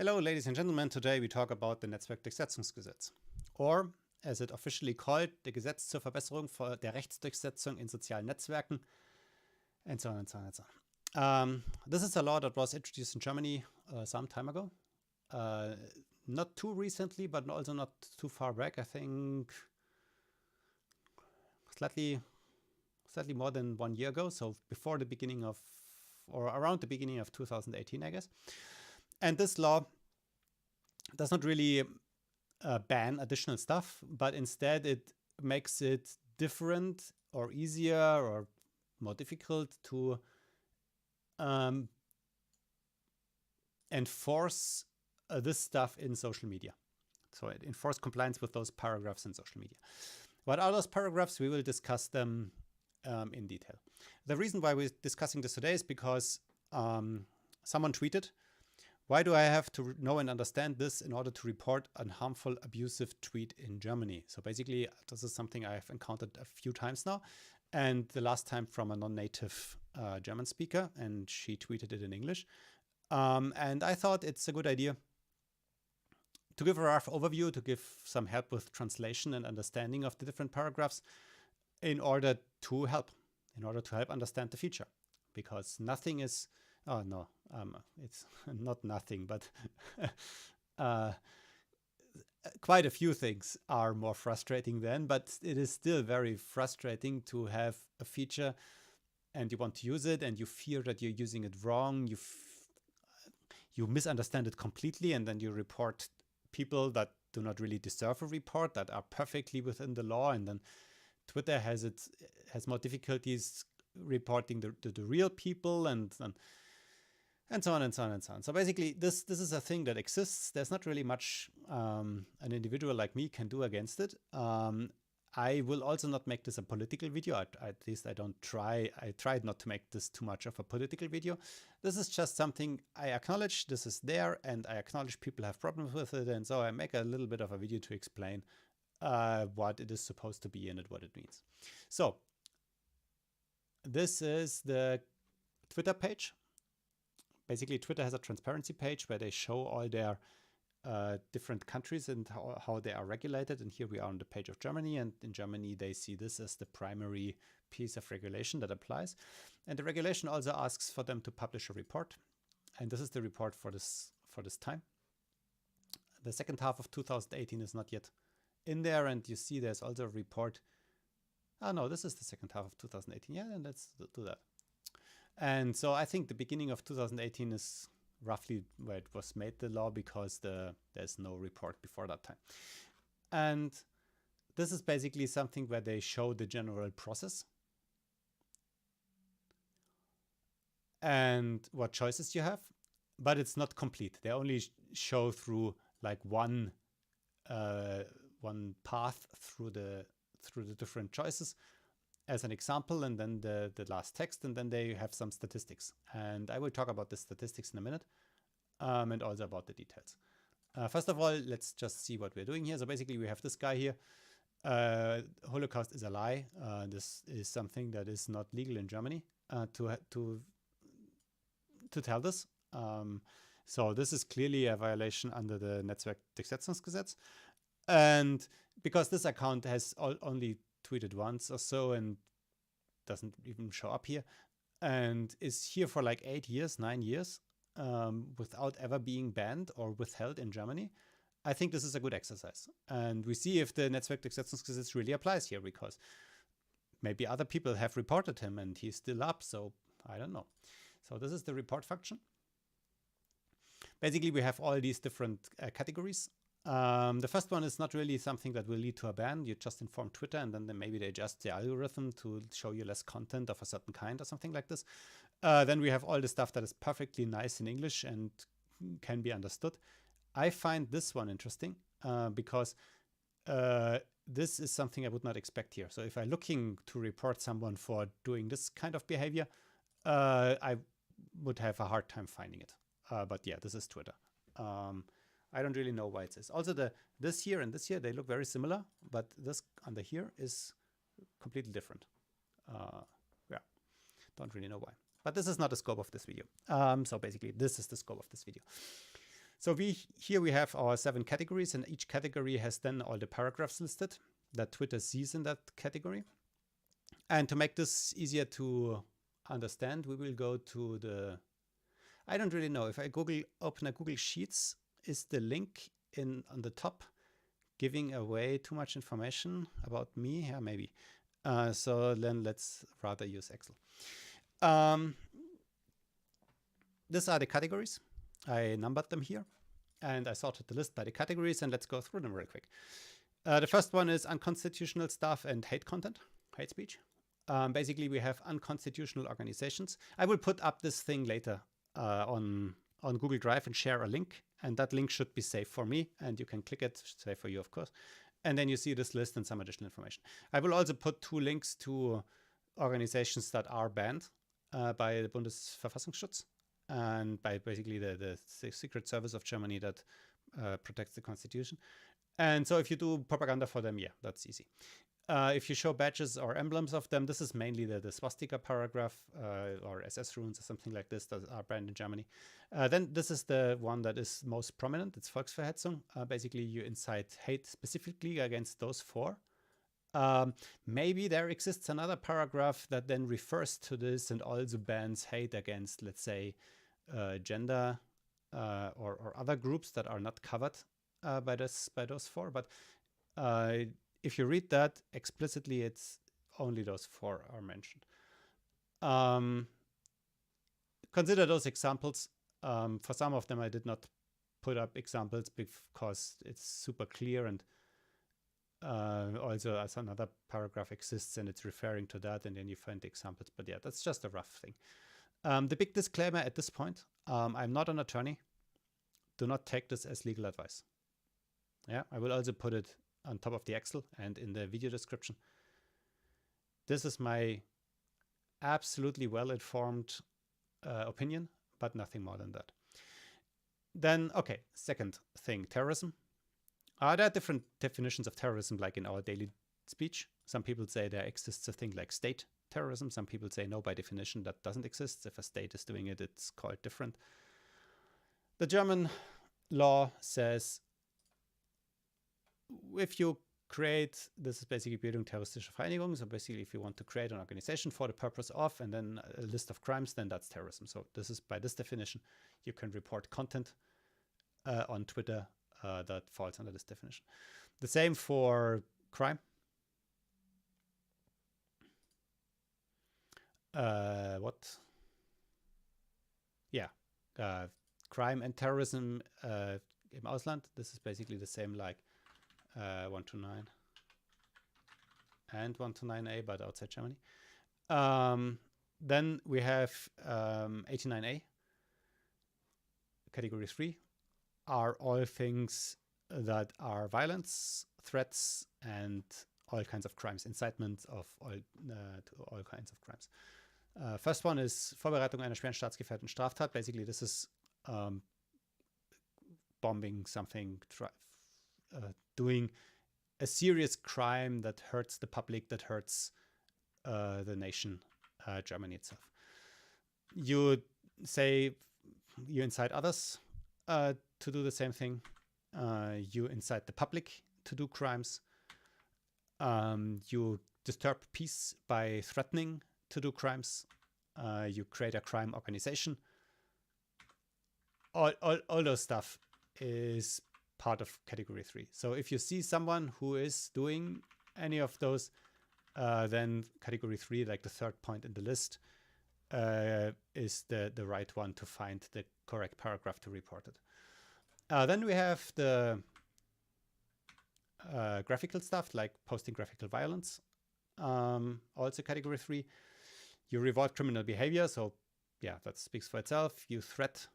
Hello, ladies and gentlemen. Today we talk about the Netzwerkdurchsetzungsgesetz, or as it officially called, the Gesetz zur Verbesserung der Rechtsdurchsetzung in sozialen Netzwerken, and so on and so on and so on. This is a law that was introduced in Germany some time ago. Not too recently, but also not too far back. I think slightly more than 1 year ago. So before the beginning of, or around the beginning of 2018, I guess. And this law does not really ban additional stuff, but instead it makes it different or easier or more difficult to enforce this stuff in social media. So it enforce compliance with those paragraphs in social media. What are those paragraphs? We will discuss them in detail. The reason why we're discussing this today is because someone tweeted, "Why do I have to know and understand this in order to report a harmful, abusive tweet in Germany?" So basically, this is something I've encountered a few times now. And the last time from a non-native German speaker, and she tweeted it in English. And I thought it's a good idea to give a rough overview, to give some help with translation and understanding of the different paragraphs in order to help understand the feature. Because nothing is... Oh, no, it's not nothing, but quite a few things are more frustrating then, but it is still very frustrating to have a feature and you want to use it and you fear that you're using it wrong. You misunderstand it completely, and then you report people that do not really deserve a report, that are perfectly within the law, and then Twitter has more difficulties reporting the real people and so on and so on and so on. So basically, this is a thing that exists. There's not really much an individual like me can do against it. I will also not make this a political video. At least I don't try. I tried not to make this too much of a political video. This is just something I acknowledge. This is there, and I acknowledge people have problems with it. And so I make a little bit of a video to explain what it is supposed to be and what it means. So this is the Twitter page. Basically, Twitter has a transparency page where they show all their different countries and how they are regulated. And here we are on the page of Germany. And in Germany, they see this as the primary piece of regulation that applies. And the regulation also asks for them to publish a report. And this is the report for this time. The second half of 2018 is not yet in there. And you see there's also a report. Oh, no, this is the second half of 2018. Yeah, and let's do that. And so I think the beginning of 2018 is roughly where it was made, the law, because there's no report before that time. And this is basically something where they show the general process and what choices you have, but it's not complete. They only show through like one path through the different choices as an example, and then the last text, and then they have some statistics. And I will talk about the statistics in a minute, and also about the details. First of all, let's just see what we're doing here. So basically we have this guy here. Holocaust is a lie. This is something that is not legal in Germany to tell this. So this is clearly a violation under the Netzwerkdurchsetzungsgesetz. And because this account has only tweeted once or so and doesn't even show up here and is here for like 9 years without ever being banned or withheld in Germany, I think this is a good exercise. And we see if the Netzwerkdurchsetzungsgesetz really applies here, because maybe other people have reported him and he's still up, so I don't know. So this is the report function. Basically, we have all these different categories. The first one is not really something that will lead to a ban. You just inform Twitter, and then maybe they adjust the algorithm to show you less content of a certain kind or something like this. Then we have all the stuff that is perfectly nice in English and can be understood. I find this one interesting because this is something I would not expect here. So if I'm looking to report someone for doing this kind of behavior, I would have a hard time finding it. But yeah, this is Twitter. I don't really know why it is. Also, this here and this here, they look very similar, but this under here is completely different. Yeah, don't really know why. But this is not the scope of this video. So basically, this is the scope of this video. So here we have our 7 categories, and each category has then all the paragraphs listed that Twitter sees in that category. And to make this easier to understand, we will go to the, I don't really know, if I open a Google Sheets, is the link on the top giving away too much information about me? Yeah, maybe. So then let's rather use Excel. These are the categories. I numbered them here, and I sorted the list by the categories, and let's go through them real quick. The first one is unconstitutional stuff and hate content, hate speech. Basically, we have unconstitutional organizations. I will put up this thing later on Google Drive and share a link, and that link should be safe for me, and you can click it, safe for you, of course. And then you see this list and some additional information. I will also put 2 links to organizations that are banned by the Bundesverfassungsschutz and by basically the Secret Service of Germany that protects the Constitution. And so if you do propaganda for them, yeah, that's easy. If you show badges or emblems of them, this is mainly the swastika paragraph or SS runes or something like this that are banned in Germany. Then this is the one that is most prominent. It's Volksverhetzung. Basically, you incite hate specifically against those 4. Maybe there exists another paragraph that then refers to this and also bans hate against, let's say, gender or other groups that are not covered by those 4. But if you read that explicitly, it's only those 4 are mentioned. Consider those examples. For some of them, I did not put up examples because it's super clear, and also as another paragraph exists and it's referring to that, and then you find the examples. But yeah, that's just a rough thing. The big disclaimer at this point, I'm not an attorney. Do not take this as legal advice. Yeah, I will also put it on top of the Excel and in the video description. This is my absolutely well-informed opinion, but nothing more than that. Then, okay, second thing, terrorism. There are different definitions of terrorism, like in our daily speech. Some people say there exists a thing like state terrorism. Some people say no, by definition, that doesn't exist. If a state is doing it, it's called different. The German law says if you create, this is basically Bildung terroristische Vereinigung. So basically, if you want to create an organization for the purpose of, and then a list of crimes, then that's terrorism. So this is, by this definition, you can report content on Twitter that falls under this definition. The same for crime. Crime and terrorism im Ausland. This is basically the same like 129 and 129A, but outside Germany. Then we have 89A, category 3, are all things that are violence, threats, and all kinds of crimes, incitement of to all kinds of crimes. First one is Vorbereitung einer schweren staatsgefährdenden Straftat. Basically, this is bombing something, doing a serious crime that hurts the public, that hurts the nation, Germany itself. You say you incite others to do the same thing. You incite the public to do crimes. You disturb peace by threatening to do crimes. You create a crime organization. All those stuff is part of category 3. So if you see someone who is doing any of those, then category 3, like the third point in the list, is the right one to find the correct paragraph to report it. Then we have the graphical stuff, like posting graphical violence, also category 3. You reward criminal behavior, so yeah, that speaks for itself. You threat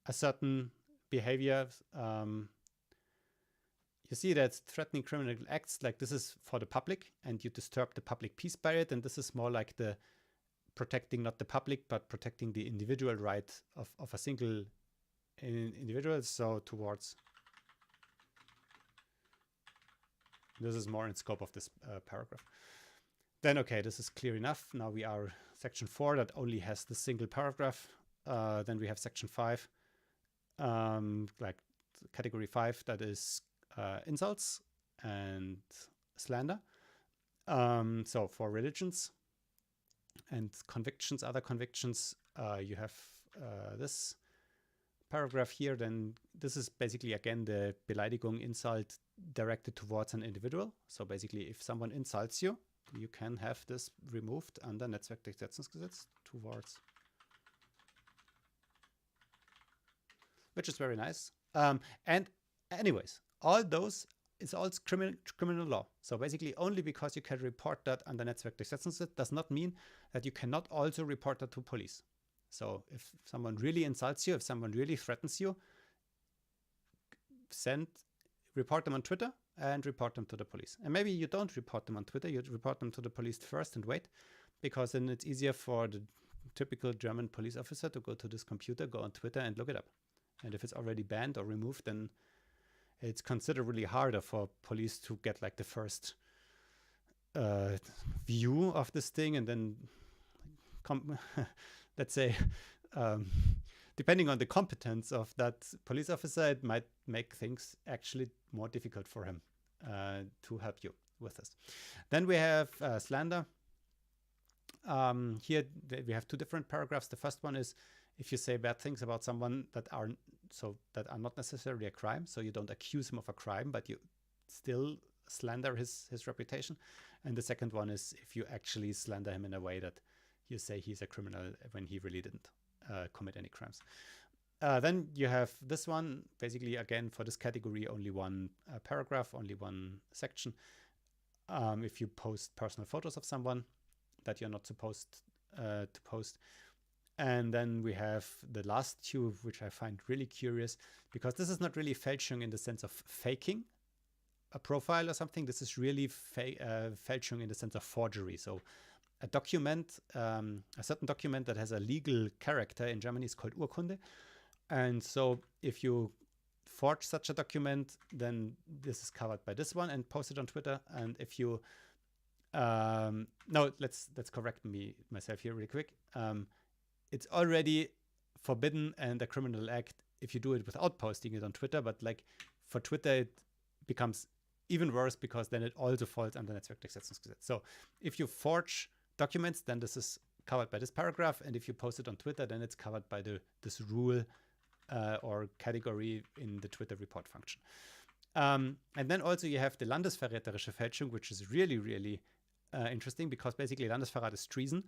a certain behavior. You see that threatening criminal acts, like this is for the public, and you disturb the public peace by it, and this is more like the protecting not the public, but protecting the individual right of a single individual. So towards, this is more in scope of this paragraph. Then, okay, this is clear enough. Now we are section 4 that only has the single paragraph. Then we have section 5. like category 5, that is insults and slander. So for religions and convictions, other convictions, you have this paragraph here. Then this is basically, again, the Beleidigung, insult directed towards an individual. So basically, if someone insults you, you can have this removed under Netzwerkdurchsetzungsgesetz towards, which is very nice. And anyways, all those is all criminal law. So basically, only because you can report that under Netzwerkdurchsetzungsgesetz does not mean that you cannot also report that to police. So if someone really insults you, if someone really threatens you, report them on Twitter and report them to the police. And maybe you don't report them on Twitter, you report them to the police first and wait, because then it's easier for the typical German police officer to go to this computer, go on Twitter and look it up. And if it's already banned or removed, then it's considerably harder for police to get like the first view of this thing, and then let's say, depending on the competence of that police officer, it might make things actually more difficult for him to help you with this. Then we have slander. Here we have two different paragraphs. The first one is if you say bad things about someone that are not necessarily a crime, so you don't accuse him of a crime, but you still slander his reputation. And the second one is if you actually slander him in a way that you say he's a criminal when he really didn't commit any crimes. Then you have this one, basically, again, for this category, only one paragraph, only one section. If you post personal photos of someone that you're not supposed to post. And then we have the last two, which I find really curious, because this is not really Fälschung in the sense of faking a profile or something. This is really Fälschung in the sense of forgery. So a document, a certain document that has a legal character in Germany is called Urkunde. And so if you forge such a document, then this is covered by this one and post it on Twitter. And if you, no, let's correct myself here really quick. It's already forbidden and a criminal act if you do it without posting it on Twitter. But like for Twitter, it becomes even worse because then it also falls under Netzwerkdurchsetzungsgesetz. So if you forge documents, then this is covered by this paragraph. And if you post it on Twitter, then it's covered by this rule or category in the Twitter report function. And then also you have the landesverräterische Fälschung, which is really, really interesting because basically Landesverrat is treason.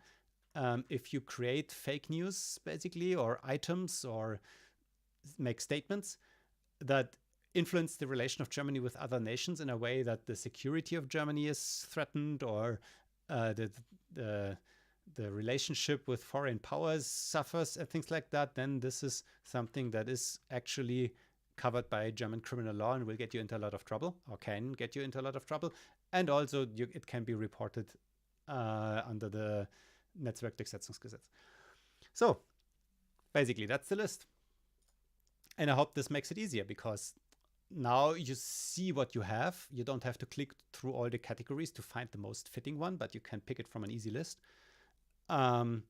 If you create fake news, basically, or items, or make statements that influence the relation of Germany with other nations in a way that the security of Germany is threatened, or the relationship with foreign powers suffers and things like that, then this is something that is actually covered by German criminal law and will get you into a lot of trouble, or can get you into a lot of trouble. And also it can be reported under the Netzwerkdurchsetzungsgesetz. So basically that's the list. And I hope this makes it easier because now you see what you have. You don't have to click through all the categories to find the most fitting one, but you can pick it from an easy list. And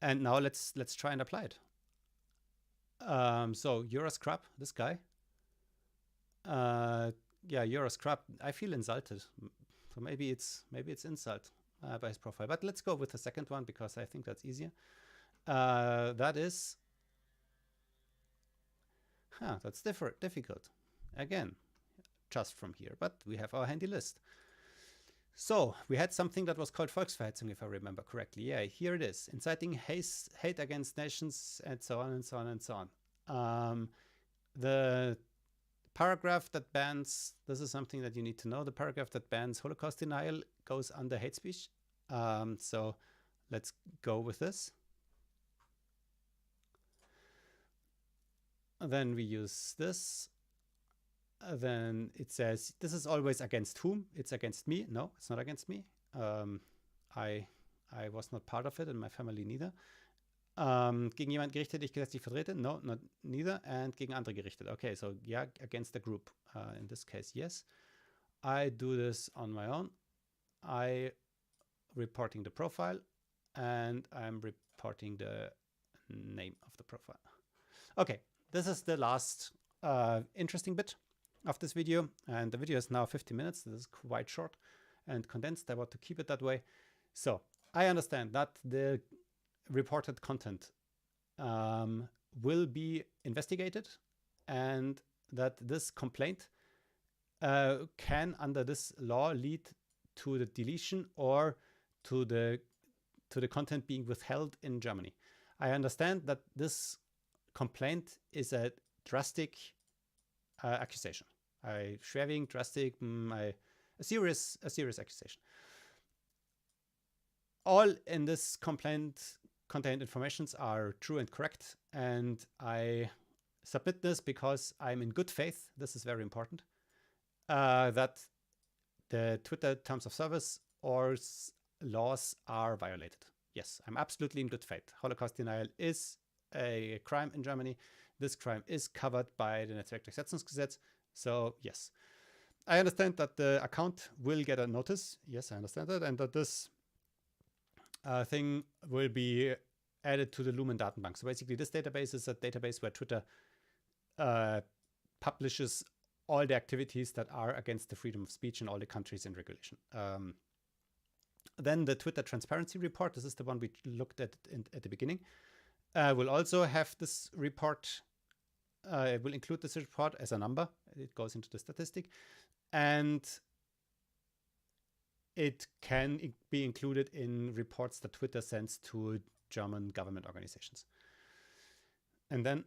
now let's try and apply it. So you're a scrub, this guy. Yeah, you're a scrub. I feel insulted. So maybe it's insult by his profile. But let's go with the second one because I think that's easier. That is, that's difficult. Again, just from here. But we have our handy list. So we had something that was called Volksverhetzung, if I remember correctly. Yeah, here it is. Inciting hate against nations, and so on and so on and so on. The paragraph that bans, this is something that you need to know, the paragraph that bans Holocaust denial goes under hate speech. So let's go with this. Then we use this. Then it says, this is always against whom? It's against me. No, it's not against me. I was not part of it and my family neither. Gegen jemand gerichtet, ich gesetzlich vertrete? No, not neither. And gegen andere gerichtet. Okay, so yeah, against the group. In this case, yes. I do this on my own. I reporting the profile and I'm reporting the name of the profile. Okay, this is the last interesting bit of this video, and the video is now 50 minutes. This is quite short and condensed. I want to keep it that way. So I understand that the reported content will be investigated, and that this complaint can, under this law, lead to the deletion or to the content being withheld in Germany. I understand that this complaint is a drastic accusation. Schwerwiegend, drastic, a serious accusation. All in this complaint contained informations are true and correct, and I submit this because I'm in good faith. This is very important. That the Twitter terms of service or laws are violated. Yes, I'm absolutely in good faith. Holocaust denial is a crime in Germany. This crime is covered by the Netzwerkdurchsetzungsgesetz. So yes, I understand that the account will get a notice. Yes, I understand that. And that this thing will be added to the Lumen Datenbank. So basically this database is a database where Twitter publishes all the activities that are against the freedom of speech in all the countries in regulation. Then the Twitter transparency report, this is the one we looked at at the beginning, will also have this report. It will include this report as a number. It goes into the statistic, and it can be included in reports that Twitter sends to German government organizations. And then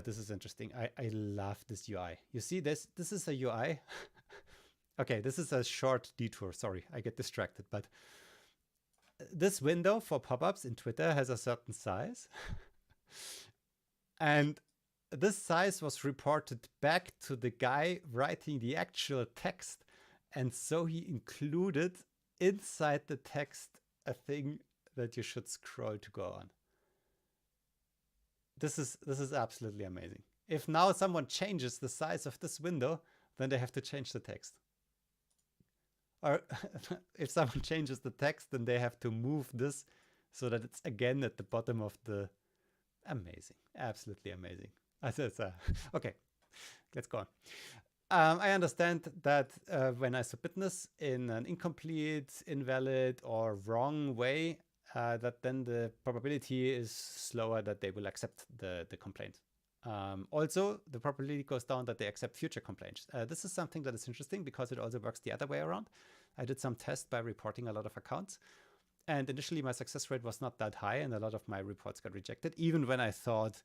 this is interesting. I love this UI. You see this? This is a UI. Okay, this is a short detour. Sorry, I get distracted. But this window for pop-ups in Twitter has a certain size. And this size was reported back to the guy writing the actual text. And so he included inside the text a thing that you should scroll to go on. This is absolutely amazing. If now someone changes the size of this window, then they have to change the text. Or if someone changes the text, then they have to move this so that it's again at the bottom of the... Amazing. Absolutely amazing. Okay, let's go on. I understand that when I submit this in an incomplete, invalid, or wrong way, that then the probability is slower that they will accept the complaint. Also, the probability goes down that they accept future complaints. This is something that is interesting because it also works the other way around. I did some tests by reporting a lot of accounts, and initially my success rate was not that high, and a lot of my reports got rejected, even when I thought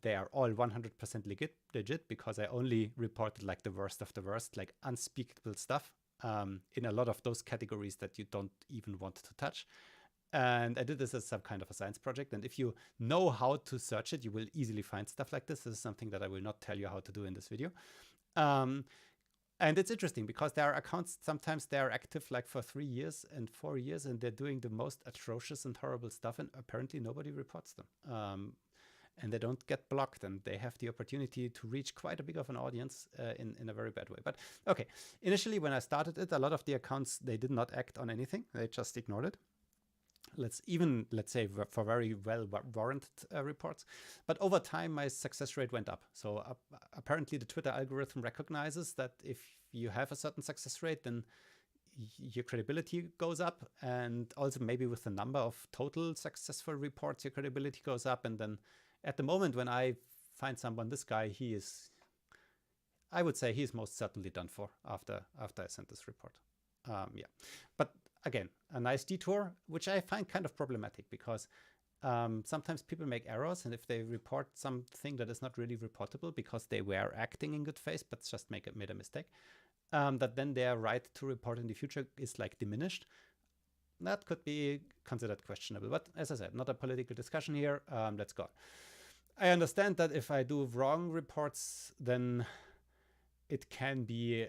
they are all 100% legit, because I only reported like the worst of the worst, like unspeakable stuff in a lot of those categories that you don't even want to touch. And I did this as some kind of a science project. And if you know how to search it, you will easily find stuff like this. This is something that I will not tell you how to do in this video. And it's interesting because there are accounts, sometimes they're active like for 3 years and 4 years, and they're doing the most atrocious and horrible stuff, and apparently nobody reports them. And they don't get blocked, and they have the opportunity to reach quite a big of an audience in a very bad way. But okay, initially when I started it, a lot of the accounts, they did not act on anything. They just ignored it. Let's say for very well warranted reports. But over time, my success rate went up. So apparently the Twitter algorithm recognizes that if you have a certain success rate, then your credibility goes up. And also maybe with the number of total successful reports, your credibility goes up. And then at the moment when I find someone, this guy, I would say he's most certainly done for after I sent this report. Yeah, but again, a nice detour, which I find kind of problematic because sometimes people make errors, and if they report something that is not really reportable because they were acting in good faith but just made a mistake, that then their right to report in the future is like diminished. That could be considered questionable. But as I said, not a political discussion here. Let's go. I understand that if I do wrong reports, then it can be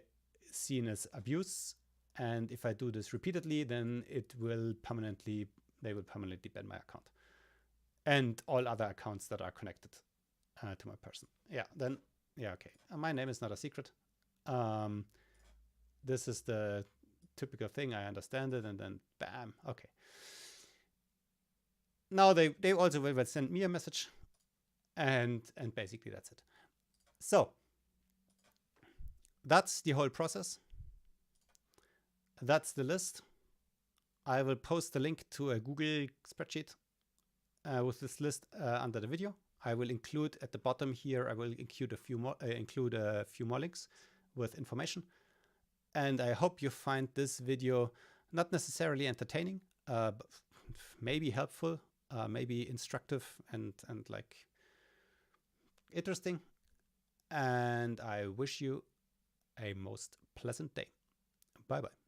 seen as abuse. And if I do this repeatedly, then they will permanently ban my account and all other accounts that are connected to my person. Yeah, then, yeah, okay. My name is not a secret. This is the typical thing. I understand it, and then bam, okay. Now they also will send me a message, and basically that's it. So that's the whole process. That's the list. I will post the link to a Google spreadsheet with this list under the video. I will include at the bottom here, I will include a few more links with information. And I hope you find this video not necessarily entertaining, but maybe helpful, maybe instructive and like interesting. And I wish you a most pleasant day. Bye-bye.